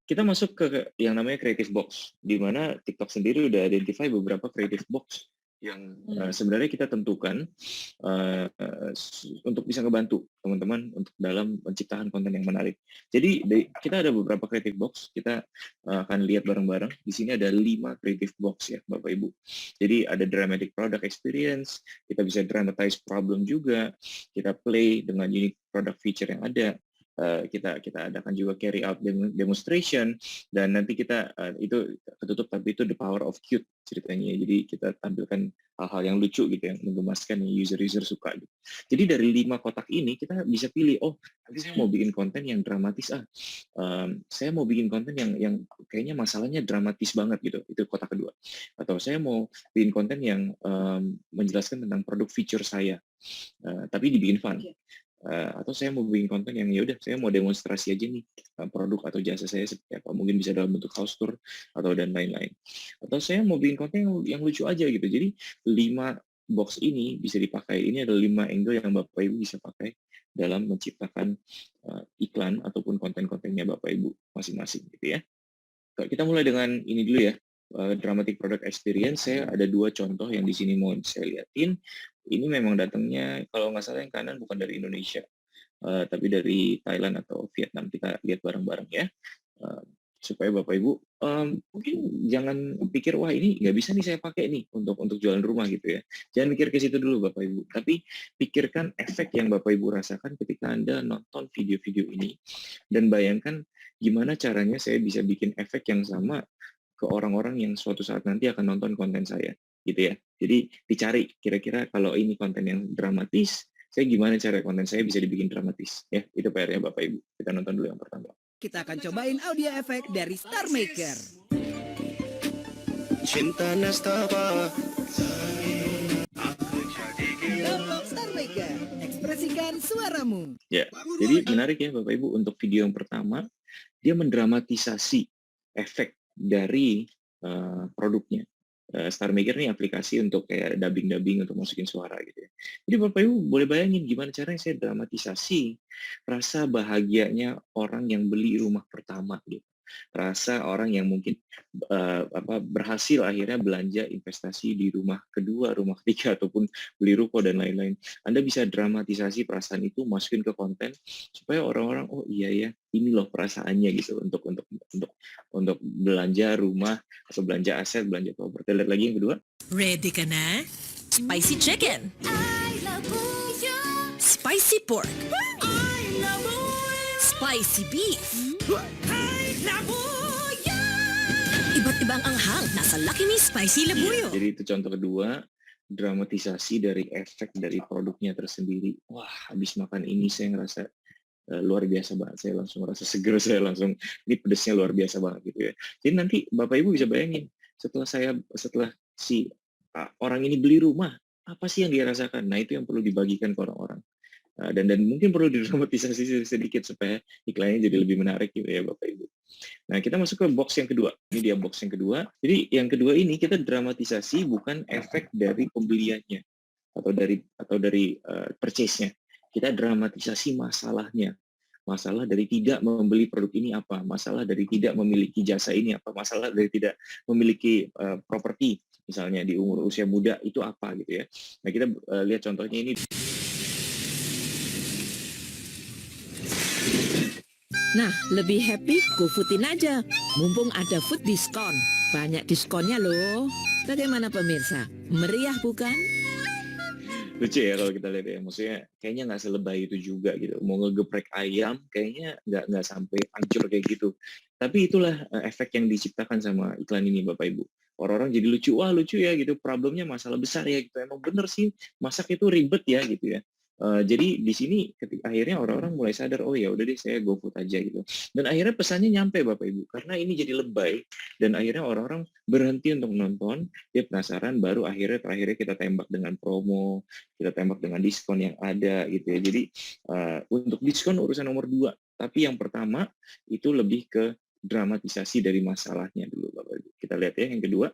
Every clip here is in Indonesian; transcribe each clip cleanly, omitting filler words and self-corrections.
kita masuk ke yang namanya creative box, di mana TikTok sendiri udah identify beberapa creative box yang sebenarnya kita tentukan untuk bisa ngebantu teman-teman untuk dalam menciptakan konten yang menarik. Jadi kita ada beberapa creative box, kita akan lihat bareng-bareng. Di sini ada 5 creative box ya, Bapak Ibu. Jadi ada dramatic product experience, kita bisa dramatize problem juga, kita play dengan unique product feature yang ada. Kita adakan juga carry out demonstration, dan nanti kita itu ketutup, tapi itu the power of cute ceritanya. Jadi kita tampilkan hal-hal yang lucu gitu, yang menggemaskan, yang user suka gitu. Jadi dari 5 kotak ini kita bisa pilih, oh nanti saya mau bikin konten yang dramatis, saya mau bikin konten yang kayaknya masalahnya dramatis banget gitu, itu kotak kedua. Atau saya mau bikin konten yang menjelaskan tentang produk feature saya, tapi dibikin fun. Atau saya mau bikin konten yang ya udah saya mau demonstrasi aja nih produk atau jasa saya seperti apa, mungkin bisa dalam bentuk house tour atau dan lain-lain. Atau saya mau bikin konten yang lucu aja gitu. Jadi 5 box ini bisa dipakai. Ini adalah 5 angle yang Bapak Ibu bisa pakai dalam menciptakan iklan ataupun konten-kontennya Bapak Ibu masing-masing gitu ya. Kita mulai dengan ini dulu ya, dramatic product experience. Saya ada 2 contoh yang di sini mau saya liatin. Ini memang datangnya, kalau nggak salah yang kanan bukan dari Indonesia, tapi dari Thailand atau Vietnam. Kita lihat bareng-bareng ya, supaya Bapak Ibu mungkin jangan pikir, wah ini nggak bisa nih saya pakai nih untuk jualan rumah gitu ya. Jangan mikir ke situ dulu Bapak Ibu, tapi pikirkan efek yang Bapak Ibu rasakan ketika Anda nonton video-video ini, dan bayangkan gimana caranya saya bisa bikin efek yang sama ke orang-orang yang suatu saat nanti akan nonton konten saya, gitu ya. Jadi dicari kira-kira kalau ini konten yang dramatis, saya gimana cara konten saya bisa dibikin dramatis, ya. Itu PR-nya Bapak Ibu. Kita nonton dulu yang pertama. Kita akan cobain audio efek dari Star Maker. Cinta nastapa. Download Star Maker, ekspresikan suaramu. Ya, jadi menarik ya Bapak Ibu, untuk video yang pertama, dia mendramatisasi efek dari produknya. Star Maker ini aplikasi untuk kayak dubbing untuk masukin suara gitu ya. Jadi Bapak Ibu boleh bayangin gimana caranya saya dramatisasi rasa bahagianya orang yang beli rumah pertama gitu. Rasa orang yang mungkin berhasil akhirnya belanja investasi di rumah kedua, rumah ketiga, ataupun beli ruko dan lain-lain. Anda bisa dramatisasi perasaan itu, masukin ke konten supaya orang-orang, oh iya ya, ini loh perasaannya gitu untuk belanja rumah atau belanja aset, belanja properti. Lihat lagi yang kedua. Ready ka na? Spicy chicken. Spicy pork. Spicy beef. Iba't ibang anghang nasa Lucky Me Spicy Labuyo. Jadi itu contoh kedua, dramatisasi dari efek dari produknya tersendiri. Wah, habis makan ini saya ngerasa luar biasa banget. Saya langsung merasa seger, saya langsung, ini pedesnya luar biasa banget gitu ya. Jadi nanti Bapak Ibu bisa bayangin, setelah si orang ini beli rumah, apa sih yang dia rasakan? Nah, itu yang perlu dibagikan ke orang-orang. Dan mungkin perlu didramatisasi sedikit supaya iklannya jadi lebih menarik gitu ya Bapak Ibu. Nah, kita masuk ke box yang kedua. Ini dia box yang kedua. Jadi yang kedua ini kita dramatisasi bukan efek dari pembeliannya atau dari purchase-nya. Kita dramatisasi masalahnya. Masalah dari tidak membeli produk ini apa? Masalah dari tidak memiliki jasa ini apa? Masalah dari tidak memiliki properti misalnya di usia muda itu apa gitu ya. Nah, kita lihat contohnya ini. Nah, lebih happy GoFoodin aja. Mumpung ada food diskon. Banyak diskonnya loh. Bagaimana pemirsa? Meriah bukan? Lucu ya kalau kita lihat ya. Maksudnya kayaknya nggak selebay itu juga gitu. Mau ngegeprek ayam kayaknya nggak sampai hancur kayak gitu. Tapi itulah efek yang diciptakan sama iklan ini Bapak Ibu. Orang-orang jadi lucu, wah lucu ya gitu. Problemnya masalah besar ya gitu. Emang bener sih masak itu ribet ya gitu ya. Jadi di sini akhirnya orang-orang mulai sadar, oh ya udah deh saya GoFood aja gitu. Dan akhirnya pesannya nyampe Bapak Ibu, karena ini jadi lebay dan akhirnya orang-orang berhenti untuk nonton, dia penasaran, baru akhirnya kita tembak dengan promo, kita tembak dengan diskon yang ada gitu ya. Jadi untuk diskon urusan nomor 2, tapi yang pertama itu lebih ke dramatisasi dari masalahnya dulu Bapak Ibu. Kita lihat ya yang kedua.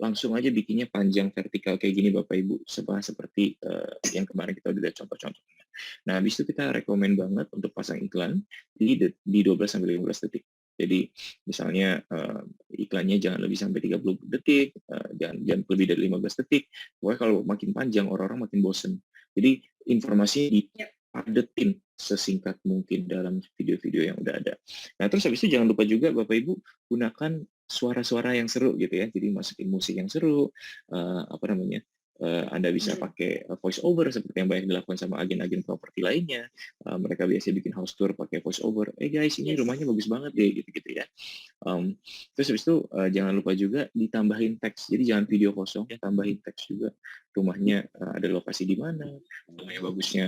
langsung aja bikinnya panjang vertikal kayak gini Bapak Ibu, seperti yang kemarin kita udah lihat contoh-contohnya. Nah, habis itu kita rekomen banget untuk pasang iklan di 12 sampai 15 detik. Jadi misalnya iklannya jangan lebih sampai 30 detik, jangan lebih dari 15 detik. Pokoknya kalau makin panjang orang-orang makin bosen. Jadi informasi dipadetin sesingkat mungkin dalam video-video yang udah ada. Nah, terus habis itu jangan lupa juga Bapak Ibu gunakan suara-suara yang seru gitu ya. Jadi masukin musik yang seru, Anda bisa pakai voice over seperti yang banyak dilakukan sama agen-agen properti lainnya. Mereka biasanya bikin house tour pakai voice over. Guys, ini rumahnya bagus banget deh, gitu-gitu ya. Terus habis itu jangan lupa juga ditambahin teks. Jadi jangan video kosong, ya tambahin teks juga. Rumahnya ada lokasi di mana, rumahnya bagusnya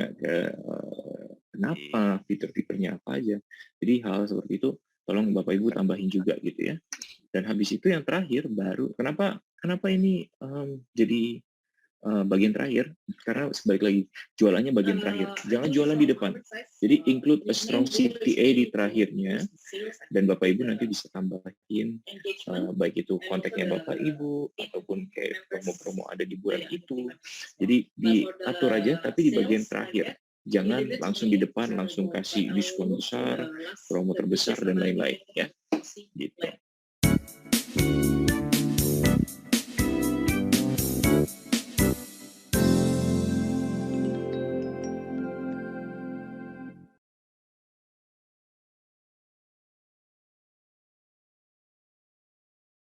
kenapa, fitur-fiturnya apa aja. Jadi hal seperti itu tolong Bapak Ibu tambahin juga gitu ya. Dan habis itu yang terakhir baru kenapa ini jadi bagian terakhir, karena sebalik lagi jualannya bagian terakhir, jangan jualan di depan. Jadi include a strong CTA di terakhirnya, dan Bapak Ibu nanti bisa tambahin baik itu kontaknya Bapak Ibu ataupun kayak promo-promo ada di bulan itu. Jadi diatur aja, tapi di bagian terakhir. Jangan langsung di depan langsung kasih diskon besar, promo terbesar dan lain-lain ya. Gitu.